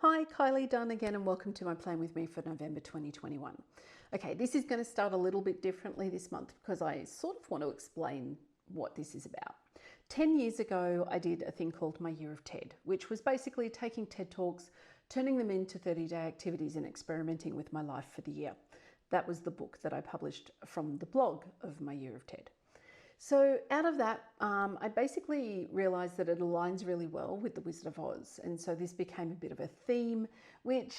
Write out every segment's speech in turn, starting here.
Hi, Kylie Dunn again, and welcome to my plan with me for November 2021. Okay, this is going to start a little bit differently this month because I sort of want to explain what this is about. 10 years ago, I did a thing called my Year of TED, which was basically taking TED Talks, turning them into 30-day activities and experimenting with my life for the year. That was the book that I published from the blog of my Year of TED. So out of that, I basically realised that it aligns really well with the Wizard of Oz. And so this became a bit of a theme, which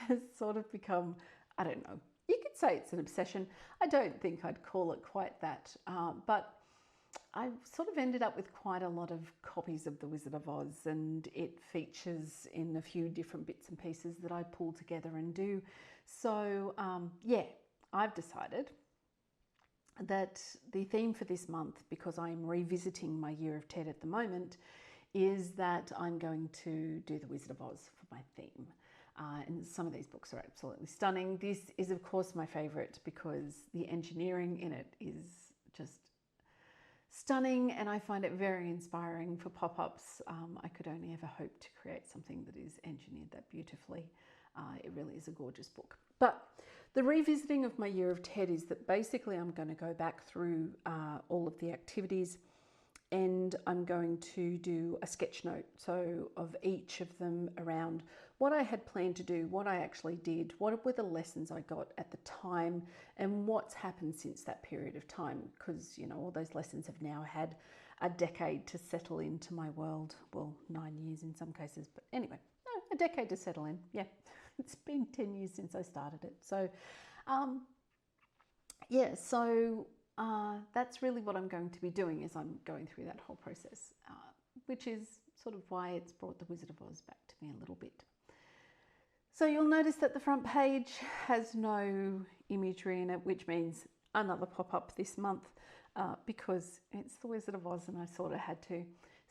has sort of become, I don't know, you could say it's an obsession. I don't think I'd call it quite that. But I sort of ended up with quite a lot of copies of the Wizard of Oz, and it features in a few different bits and pieces that I pull together and do. So yeah, I've decided that the theme for this month, because I'm revisiting my Year of TED at the moment, is that I'm going to do the Wizard of Oz for my theme. And some of these books are absolutely stunning. This is, of course, my favourite because the engineering in it is just stunning, and I find it very inspiring for pop-ups. I could only ever hope to create something that is engineered that beautifully. It really is a gorgeous book. But the revisiting of my Year of TED is that basically I'm going to go back through all of the activities, and I'm going to do a sketch note, so of each of them around what I had planned to do, what I actually did, what were the lessons I got at the time, and what's happened since that period of time, because, you know, all those lessons have now had a decade to settle into my world. Well, 9 years in some cases, but anyway, no, a decade to settle in. Yeah, it's been 10 years since I started it. So yeah, so that's really what I'm going to be doing, is I'm going through that whole process, which is sort of why it's brought the Wizard of Oz back to me a little bit. So you'll notice that the front page has no imagery in it, which means another pop-up this month, because it's the Wizard of Oz and I sort of had to.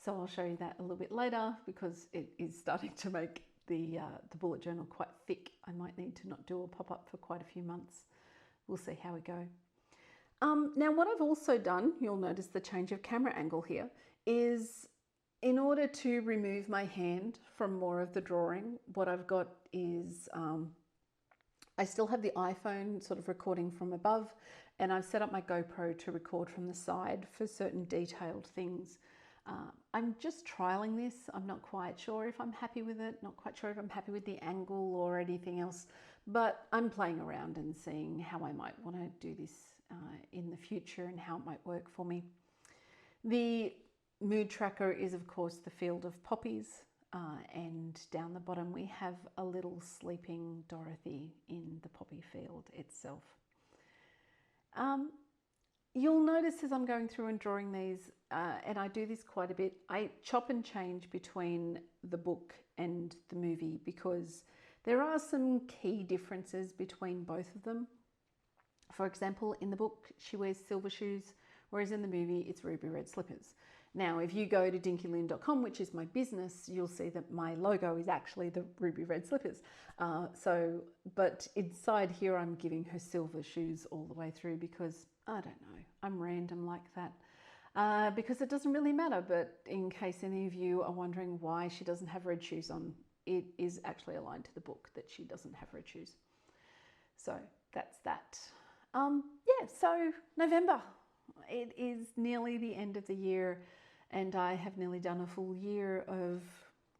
So I'll show you that a little bit later, because it is starting to make the bullet journal quite thick. I might need to not do a pop-up for quite a few months. We'll see how we go. Now, what I've also done, you'll notice the change of camera angle here, is in order to remove my hand from more of the drawing, what I've got is I still have the iPhone sort of recording from above, and I've set up my GoPro to record from the side for certain detailed things. I'm just trialing this. I'm not quite sure if I'm happy with it, not quite sure if I'm happy with the angle or anything else, but I'm playing around and seeing how I might want to do this in the future and how it might work for me. The mood tracker is, of course, the field of poppies, and down the bottom we have a little sleeping Dorothy in the poppy field itself. You'll notice as I'm going through and drawing these, and I do this quite a bit, I chop and change between the book and the movie because there are some key differences between both of them. For example, in the book, she wears silver shoes, whereas in the movie, it's ruby red slippers. Now, if you go to dinkyloon.com, which is my business, you'll see that my logo is actually the ruby red slippers. But inside here, I'm giving her silver shoes all the way through because, I don't know, I'm random like that. Because it doesn't really matter, but in case any of you are wondering why she doesn't have red shoes on, it is actually aligned to the book that she doesn't have red shoes. So that's that. Yeah, so November, it is nearly the end of the year, and I have nearly done a full year of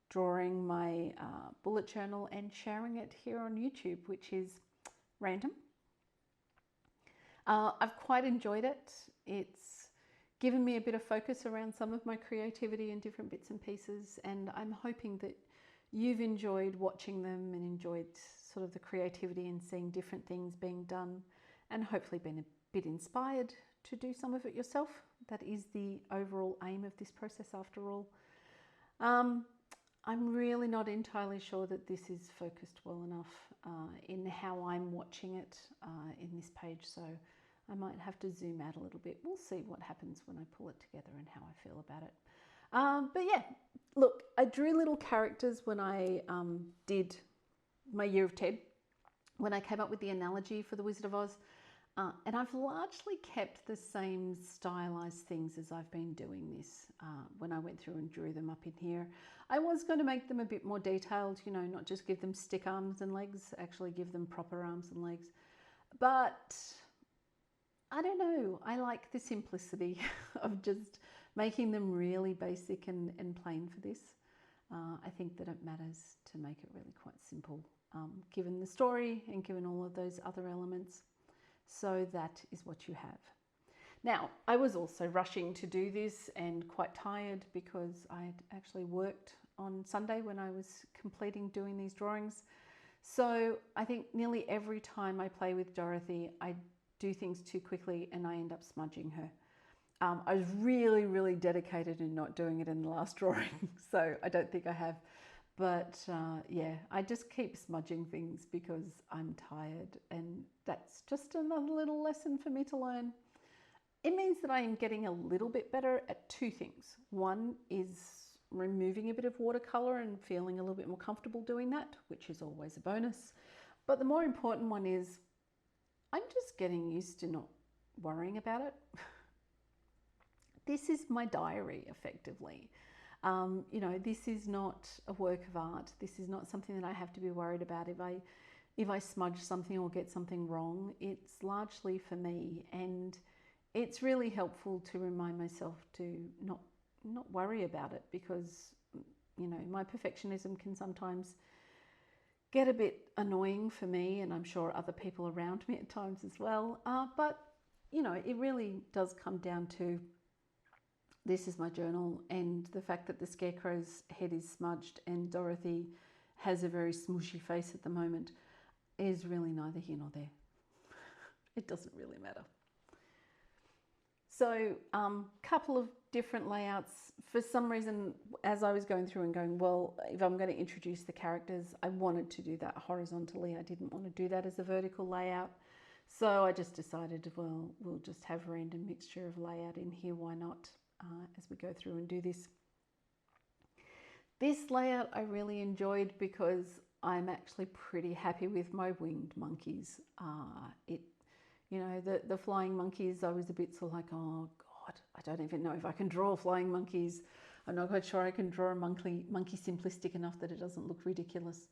drawing my bullet journal and sharing it here on YouTube, which is random. I've quite enjoyed it. It's given me a bit of focus around some of my creativity and different bits and pieces, and I'm hoping that you've enjoyed watching them and enjoyed sort of the creativity and seeing different things being done, and hopefully been a bit inspired to do some of it yourself. That is the overall aim of this process after all. I'm really not entirely sure that this is focused well enough in how I'm watching it in this page, so I might have to zoom out a little bit. We'll see what happens when I pull it together and how I feel about it. But yeah, look, I drew little characters when I did my Year of TED. When I came up with the analogy for the Wizard of Oz, And I've largely kept the same stylized things as I've been doing this when I went through and drew them up in here. I was going to make them a bit more detailed, you know, not just give them stick arms and legs, actually give them proper arms and legs. But I don't know, I like the simplicity of just making them really basic and plain for this. I think that it matters to make it really quite simple, given the story and given all of those other elements. So that is what you have. Now, I was also rushing to do this and quite tired because I had actually worked on Sunday when I was completing doing these drawings. So I think nearly every time I play with Dorothy, I do things too quickly and I end up smudging her. I was really dedicated in not doing it in the last drawing, so I don't think I have. But yeah, I just keep smudging things because I'm tired, and that's just another little lesson for me to learn. It means that I am getting a little bit better at two things. One is removing a bit of watercolor and feeling a little bit more comfortable doing that, which is always a bonus. But the more important one is I'm just getting used to not worrying about it. This is my diary, effectively. You know, this is not a work of art. This is not something that I have to be worried about if I smudge something or get something wrong. It's largely for me, and it's really helpful to remind myself to not worry about it, because, you know, my perfectionism can sometimes get a bit annoying for me, and I'm sure other people around me at times as well. But, you know, it really does come down to this is my journal, and the fact that the Scarecrow's head is smudged and Dorothy has a very smooshy face at the moment is really neither here nor there. It doesn't really matter. So couple of different layouts. For some reason, as I was going through and going, well, if I'm going to introduce the characters, I wanted to do that horizontally. I didn't want to do that as a vertical layout. So I just decided, well, we'll just have a random mixture of layout in here. Why not? As we go through and do this. This layout I really enjoyed because I'm actually pretty happy with my winged monkeys. You know, the flying monkeys, I was a bit sort of like, oh God, I don't even know if I can draw flying monkeys. I'm not quite sure I can draw a monkey simplistic enough that it doesn't look ridiculous.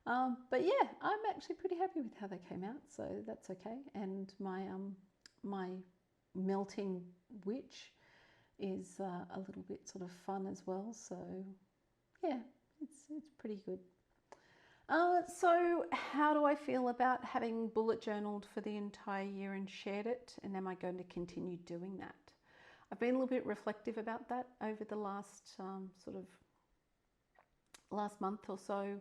But yeah, I'm actually pretty happy with how they came out, so that's okay. And my melting witch is a little bit sort of fun as well, so yeah, it's pretty good. So how do I feel about having bullet journaled for the entire year and shared it, and am I going to continue doing that? I've been a little bit reflective about that over the last last month or so,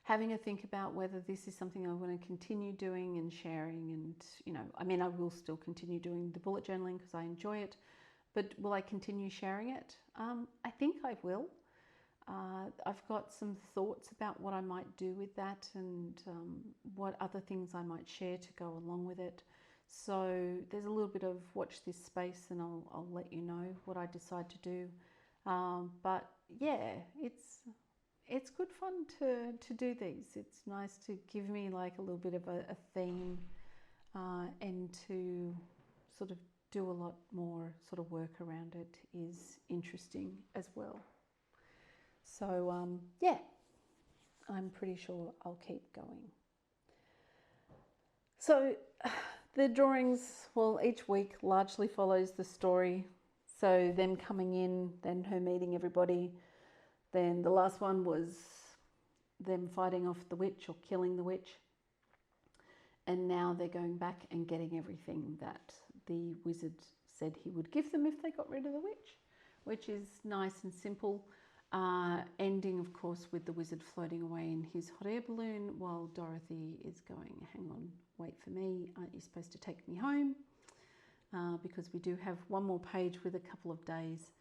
having a think about whether this is something I want to continue doing and sharing. And, you know, I mean, I will still continue doing the bullet journaling because I enjoy it. But will I continue sharing it? I think I will. I've got some thoughts about what I might do with that, and what other things I might share to go along with it. So there's a little bit of watch this space, and I'll let you know what I decide to do. But yeah, it's good fun to do these. It's nice to give me like a little bit of a theme, and to sort of do a lot more sort of work around it is interesting as well. So yeah, I'm pretty sure I'll keep going. So the drawings, well, each week largely follows the story. So them coming in, then her meeting everybody. Then the last one was them fighting off the witch or killing the witch. And now they're going back and getting everything that the wizard said he would give them if they got rid of the witch, which is nice and simple. Ending, of course, with the wizard floating away in his hot air balloon while Dorothy is going, hang on, wait for me, aren't you supposed to take me home? Because we do have one more page with a couple of days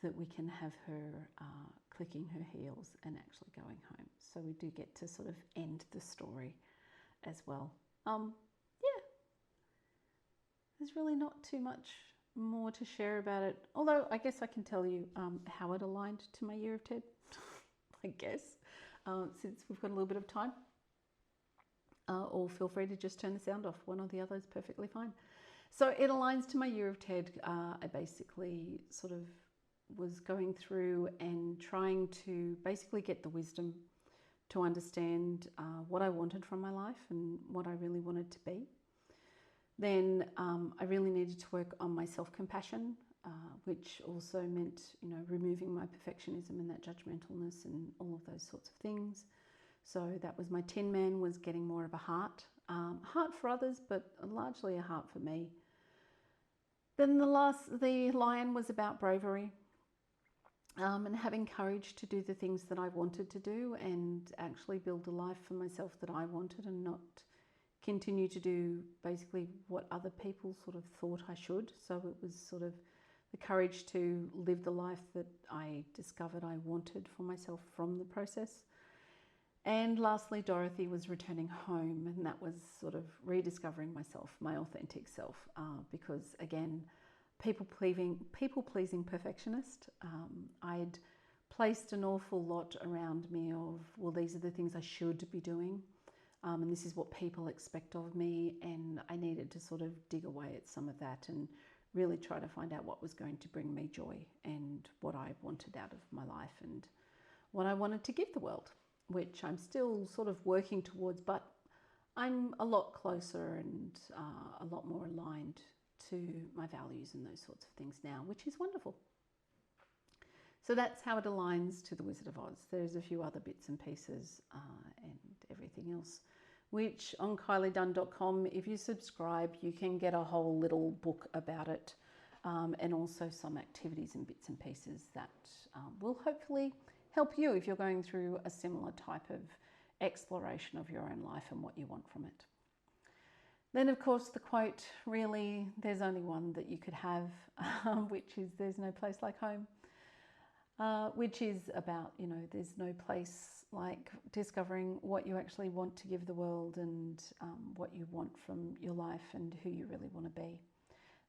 that we can have her clicking her heels and actually going home. So we do get to sort of end the story as well. Yeah, there's really not too much more to share about it, although I guess I can tell you how it aligned to my year of TED, I guess, since we've got a little bit of time. Or feel free to just turn the sound off. One or the other is perfectly fine. So it aligns to my year of TED. I basically sort of was going through and trying to basically get the wisdom to understand what I wanted from my life and what I really wanted to be. Then I really needed to work on my self-compassion, which also meant, removing my perfectionism and that judgmentalness and all of those sorts of things. So that was my Tin Man, was getting more of a heart for others, but largely a heart for me. Then the Lion was about bravery. And having courage to do the things that I wanted to do and actually build a life for myself that I wanted, and not continue to do basically what other people sort of thought I should. So it was sort of the courage to live the life that I discovered I wanted for myself from the process. And lastly, Dorothy was returning home, and that was sort of rediscovering myself, my authentic self, because again, people-pleasing perfectionist. I'd placed an awful lot around me of, well, these are the things I should be doing, and this is what people expect of me, and I needed to sort of dig away at some of that and really try to find out what was going to bring me joy and what I wanted out of my life and what I wanted to give the world, which I'm still sort of working towards, but I'm a lot closer and a lot more aligned to my values and those sorts of things now, which is wonderful. So that's how it aligns to the Wizard of Oz. There's a few other bits and pieces and everything else, which on kyliedunn.com, if you subscribe, you can get a whole little book about it, and also some activities and bits and pieces that will hopefully help you if you're going through a similar type of exploration of your own life and what you want from it. Then, of course, the quote, really, there's only one that you could have, which is, there's no place like home, which is about, there's no place like discovering what you actually want to give the world and what you want from your life and who you really want to be.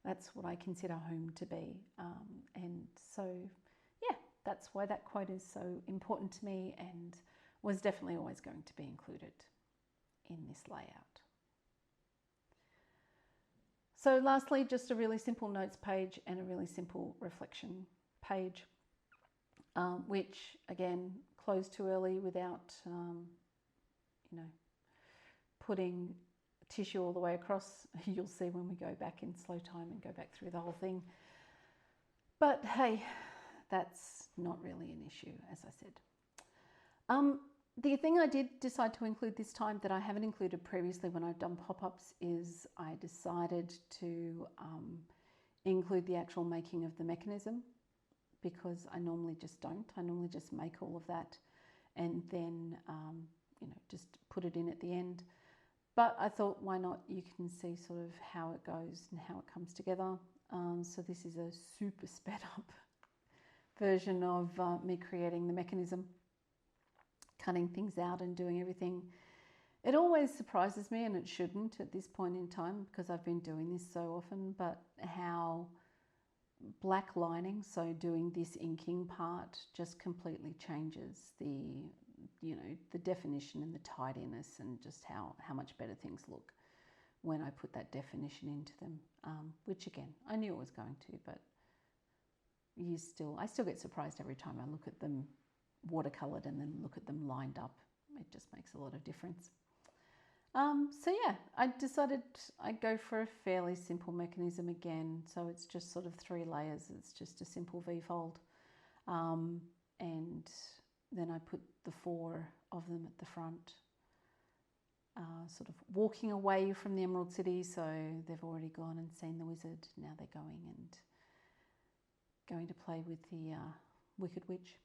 That's what I consider home to be. And so, yeah, that's why that quote is so important to me and was definitely always going to be included in this layout. So lastly, just a really simple notes page and a really simple reflection page, which again, close too early without, putting tissue all the way across. You'll see when we go back in slow time and go back through the whole thing. But hey, that's not really an issue, as I said. The thing I did decide to include this time that I haven't included previously when I've done pop-ups is I decided to include the actual making of the mechanism, because I normally just don't. I normally just make all of that and then, just put it in at the end. But I thought, why not? You can see sort of how it goes and how it comes together. So this is a super sped up version of me creating the mechanism, cutting things out and doing everything. It always surprises me, and it shouldn't at this point in time because I've been doing this so often, but how black lining, so doing this inking part, just completely changes the definition and the tidiness and just how much better things look when I put that definition into them, which again, I knew it was going to, but I still get surprised every time I look at them watercolored and then look at them lined up. It just makes a lot of difference. So yeah, I decided I'd go for a fairly simple mechanism again. So it's just sort of 3 layers. It's just a simple V-fold. And then I put the 4 of them at the front, sort of walking away from the Emerald City. So they've already gone and seen the wizard. Now they're going to play with the Wicked Witch.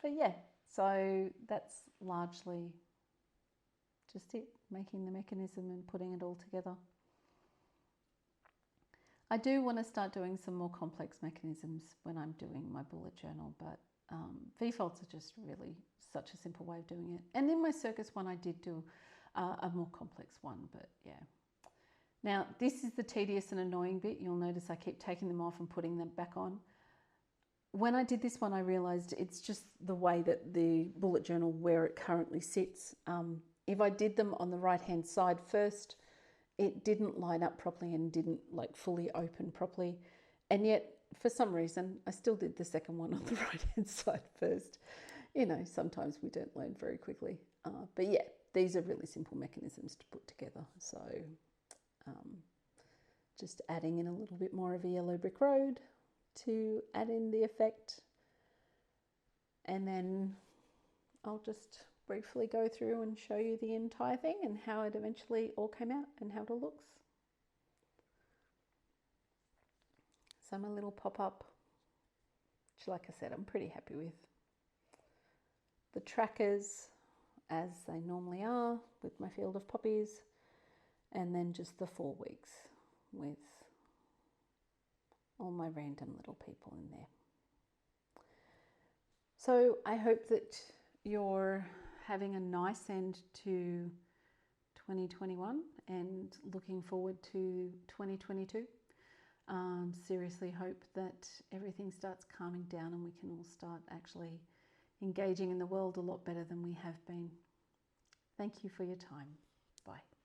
But yeah, so that's largely just it, making the mechanism and putting it all together. I do want to start doing some more complex mechanisms when I'm doing my bullet journal, but V-folds are just really such a simple way of doing it. And in my circus one, I did do a more complex one, but yeah. Now, this is the tedious and annoying bit. You'll notice I keep taking them off and putting them back on. When I did this one, I realised it's just the way that the bullet journal, where it currently sits. If I did them on the right-hand side first it didn't line up properly and didn't like fully open properly. And yet, for some reason, I still did the second one on the right hand side first. You know, sometimes we don't learn very quickly. But yeah, these are really simple mechanisms to put together. So just adding in a little bit more of a yellow brick road to add in the effect. And then I'll just briefly go through and show you the entire thing and how it eventually all came out and how it all looks. So my little pop-up, which like I said, I'm pretty happy with. The trackers, as they normally are, with my field of poppies, and then just the 4 weeks with all my random little people in there. So I hope that you're having a nice end to 2021 and looking forward to 2022. Seriously hope that everything starts calming down and we can all start actually engaging in the world a lot better than we have been. Thank you for your time. Bye.